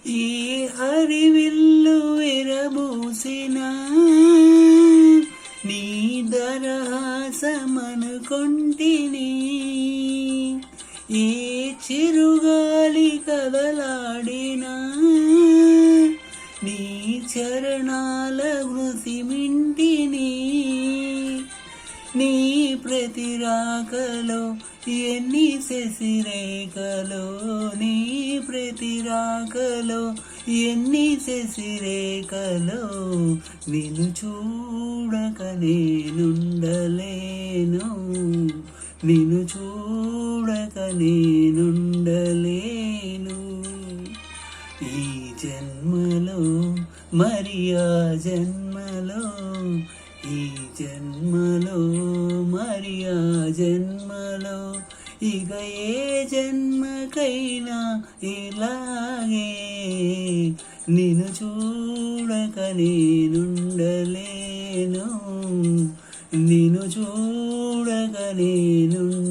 ఈ హరివిల్లు విరబూసిన నీ దరహాసమనుకొంటిని. ఏ చిరుగాలి కదలాడినా నీ చరణాల మృతిమింటిని. నీ ప్రతి రాకలో ఎన్ని శశిరేఖలో, నీ ప్రతి రాకలో ఎన్ని శశిరేఖలో, నిన్ను చూడక నేనుండలేను, నిన్ను చూడక నేనుండలేను. ఈ జన్మలో మరి ఆ జన్మలో, ఈ జన్మలో మరి ఆ జన్మలో, ఇక ఏ జన్మకైనా ఇలాగే నిన్ను చూడక నేనుండలేను, నిన్ను చూడక నేనుండలేను.